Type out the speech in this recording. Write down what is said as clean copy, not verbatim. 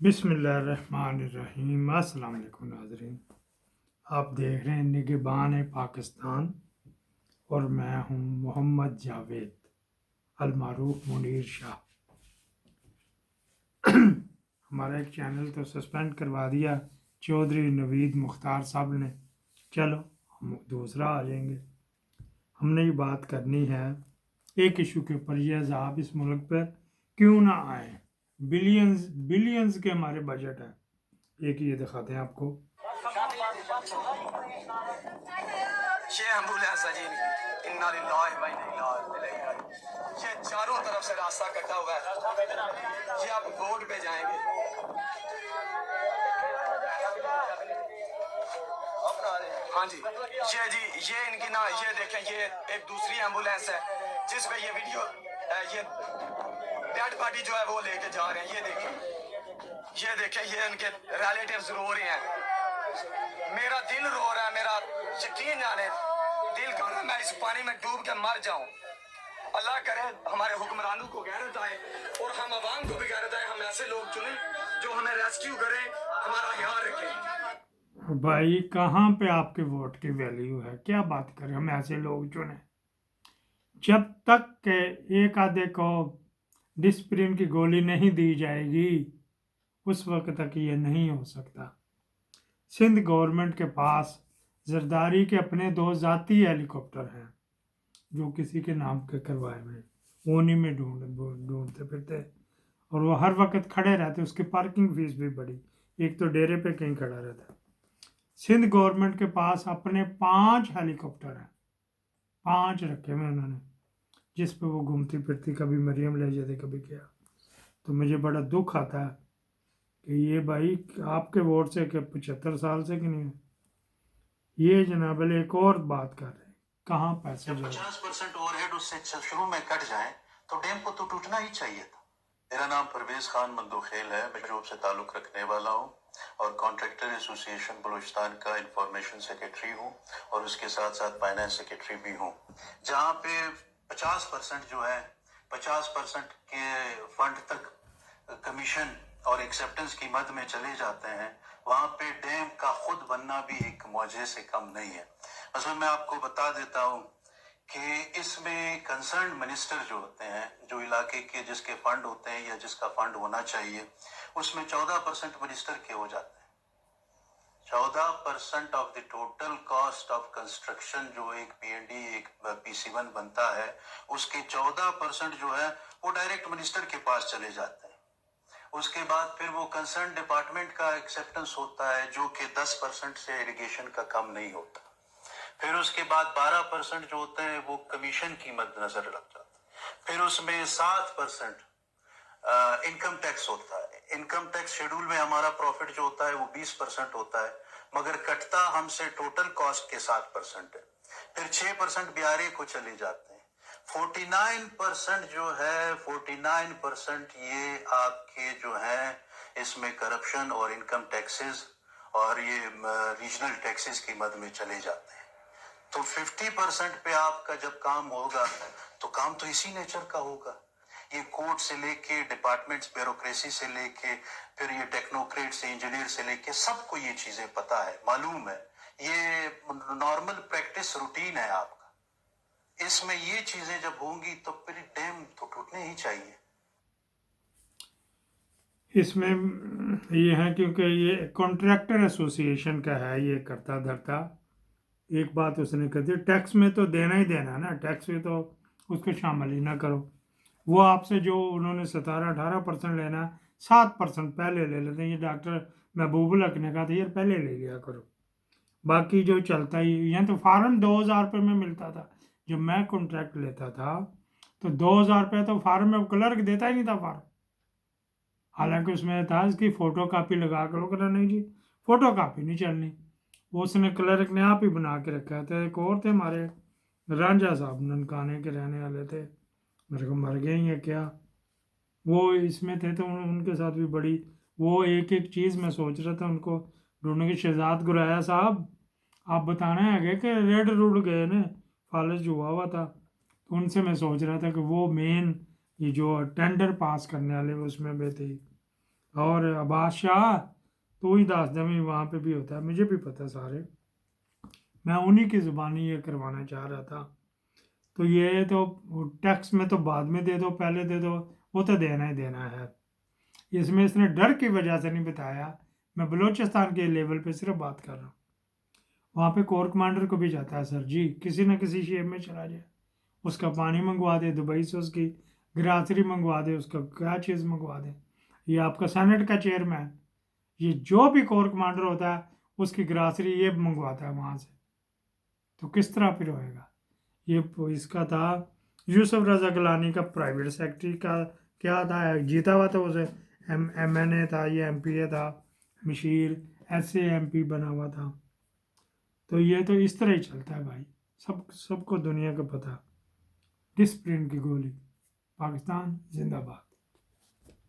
بسم اللہ الرحمن الرحیم۔ السلام علیکم ناظرین، آپ دیکھ رہے ہیں نگہبان پاکستان اور میں ہوں محمد جاوید المعروف منیر شاہ۔ ہمارا ایک چینل تو سسپینڈ کروا دیا چودھری نوید مختار صاحب نے، چلو ہم دوسرا آ جائیں گے۔ ہم نے یہ بات کرنی ہے ایک ایشو کے اوپر، یہ عذاب اس ملک پر کیوں نہ آئے۔ بلینز کے ہمارے بجٹ ہے۔ ایک یہ دکھاتے ہیں آپ کو، یہ ایمبولینس ہے جی، انا للہ و انا الیہ راجعون۔ یہ چاروں طرف سے راستہ کٹا ہوا ہے، یہ آپ روڈ پہ جائیں گے۔ ہاں جی، یہ ان کی نا، یہ دیکھیں، یہ ایک دوسری ایمبولینس ہے جس پہ یہ ویڈیو، یہ ڈیڈ باڈی جو ہے وہ لے کے جا رہے ہیں۔ یہ دیکھیں یہ ان کے ریلیٹیوز رو رہے ہیں، میرا دل رو رہا ہے، میرا یقین جانے دل کر رہا ہے میں اس پانی میں ڈوب کے مر جاؤں۔ اللہ کرے ہمارے حکمرانوں کو غیرت آئے اور ہم عوام کو بھی غیرت آئے، ہم ایسے لوگ چنیں جو ہمیں ریسکیو کریں، ہمارا خیال رکھیں۔ بھائی کہاں پہ آپ کے ووٹ کی ویلیو ہے؟ کیا بات کریں، ہم ایسے لوگ چنیں؟ جب تک کہ ایک آدھے کو ڈسپرین کی گولی نہیں دی جائے گی اس وقت تک یہ نہیں ہو سکتا۔ سندھ گورنمنٹ کے پاس زرداری کے اپنے 2 ذاتی ہیلی کاپٹر ہیں جو کسی کے نام کے کروائے ہوئے، اونی میں ڈھونڈتے پھرتے، اور وہ ہر وقت کھڑے رہتے، اس کی پارکنگ فیس بھی بڑی، ایک تو ڈیرے پہ کہیں کھڑا رہتا۔ سندھ گورنمنٹ کے پاس اپنے 5 ہیلی کاپٹر ہیں، 5 رکھے ہوئے انہوں نے، جس پہ وہ گھومتی پھرتی، کبھی مریم لے جاتے کبھی کیا۔ تو مجھے بڑا دکھ آتا ہے کہ یہ بھائی آپ کے ووٹ سے کہ 75 سال سے کہ نہیں ہے یہ جناب علی ایک اور بات کر رہے ہیں، کہاں پیسے جب 50% اوور ہیڈ اس سے شروع میں کٹ جائیں تو ڈیم کو تو ٹوٹنا ہی چاہیے تھا۔ میرا نام پرویز خان مندوخیل ہے، میں جوب سے تعلق رکھنے والا ہوں اور کانٹریکٹر ایسوسی ایشن بلوچستان کا انفارمیشن سیکرٹری ہوں اور اس کے ساتھ ساتھ فائنانس سیکرٹری بھی ہوں۔ جہاں پہ 50% جو ہے 50% کے فنڈ تک کمیشن اور ایکسیپٹنس کی مد میں چلے جاتے ہیں، وہاں پہ ڈیم کا خود بننا بھی ایک معجزے سے کم نہیں ہے۔ مثلا میں آپ کو بتا دیتا ہوں کہ اس میں کنسرن منسٹر جو ہوتے ہیں، جو علاقے کے جس کے فنڈ ہوتے ہیں یا جس کا فنڈ ہونا چاہیے، اس میں 14% منسٹر کے ہو جاتے ہیں۔ 14% of the total cost of construction جو ایک پی این ڈی ایک PC1 بنتا ہے، اس کے 14% جو ہے وہ ڈائریکٹ منسٹر کے پاس چلے جاتے ہیں۔ اس کے بعد پھر وہ کنسرن ڈپارٹمنٹ کا ایکسیپٹنس ہوتا ہے جو کہ 10% سے ایریگیشن کا کم نہیں ہوتا۔ پھر اس کے بعد 12% جو ہوتے ہیں وہ کمیشن کی مد نظر لگ جاتا ہے۔ پھر اس میں 7% انکم ٹیکس ہوتا ہے۔ انکم ٹیکس شیڈول میں ہمارا پروفٹ جو ہوتا ہے وہ 20% ہوتا ہے، مگر کٹتا ہم سے ٹوٹل کاسٹ کے 7% ہے۔ پھر 6% بیارے کو چلے جاتے ہیں۔ 49% جو ہے 49% یہ آپ کے جو ہیں اس میں کرپشن اور انکم ٹیکسز اور یہ ریجنل ٹیکسز کی مد میں چلے جاتے ہیں۔ تو 50% پہ آپ کا جب کام ہوگا تو کام تو اسی نیچر کا ہوگا۔ یہ کورٹ سے لے کے ڈپارٹمنٹس، بیوروکریسی سے لے کے پھر یہ ٹیکنوکریٹ سے انجینئر سے لے کے سب کو یہ چیزیں پتا ہے، معلوم ہے، یہ نارمل پریکٹس روٹین ہے آپ کا۔ اس میں یہ چیزیں جب ہوں گی تو پھر ڈیم تو ٹوٹنے ہی چاہیے۔ اس میں یہ ہے کیونکہ یہ کانٹریکٹر ایسوسی ایشن کا ہے، یہ کرتا دھرتا ایک بات اس نے کہی، ٹیکس میں تو دینا ہی دینا نا، ٹیکس میں تو اس کو شامل ہی نہ کرو۔ وہ آپ سے جو انہوں نے 17-18% لینا، 7% پہلے لے لیتے ہیں۔ یہ ڈاکٹر محبوب الحق نے کہا تھا یار پہلے لے لیا کرو، باقی جو چلتا ہی یہاں تو فارم 2000 روپے میں ملتا تھا۔ جب میں کانٹریکٹ لیتا تھا تو 2000 روپے تو فارم میں کلرک دیتا ہی نہیں تھا فارم، حالانکہ اس میں تھا اس کی فوٹو کاپی لگا کر، وہ نہیں جی فوٹو کاپی نہیں چلنی، وہ اس نے کلرک نے آپ ہی بنا کے رکھا تھا۔ ایک اور تھے ہمارے رانجھا صاحب، ننکانے کے رہنے والے تھے، میرے کو مر گئے ہیں کیا، وہ اس میں تھے تو ان کے ساتھ بھی بڑی وہ ایک چیز میں سوچ رہا تھا ان کو ڈھونڈنے کی۔ شہزاد گرایا صاحب آپ بتانا ہے آگے کہ ریڈ روڈ گئے نا، فالج جو ہوا تھا، تو ان سے میں سوچ رہا تھا کہ وہ مین یہ جو ٹینڈر پاس کرنے والے اس میں بھی تھی، اور عباس شاہ تو ہی داس دمی وہاں پہ بھی ہوتا ہے، مجھے بھی پتہ سارے، میں انہی کی زبانی یہ کروانا چاہ رہا تھا۔ تو یہ تو ٹیکس میں تو بعد میں دے دو، پہلے دے دو، وہ تو دینا ہی دینا ہے۔ اس میں اس نے ڈر کی وجہ سے نہیں بتایا، میں بلوچستان کے لیول پہ صرف بات کر رہا ہوں۔ وہاں پہ کور کمانڈر کو بھی جاتا ہے سر جی، کسی نہ کسی شیپ میں چلا جائے، اس کا پانی منگوا دے، دبئی سے اس کی گراسری منگوا دے، اس کا کیا چیز منگوا دے۔ یہ آپ کا سینٹ کا چیئرمین، یہ جو بھی کور کمانڈر ہوتا ہے اس کی گراسری یہ منگواتا ہے وہاں سے، تو کس طرح پھر ہوئے گا؟ یہ اس کا تھا یوسف رضا گیلانی کا پرائیویٹ سیکرٹری کا کیا تھا، جیتا ہوا تھا اسے، ایم این اے تھا، یہ ایم پی اے تھا، مشیر ایس اے ایم پی بنا ہوا تھا۔ تو یہ تو اس طرح ہی چلتا ہے بھائی، سب کو دنیا کا پتہ۔ ڈسپلن کی گولی، پاکستان زندہ باد۔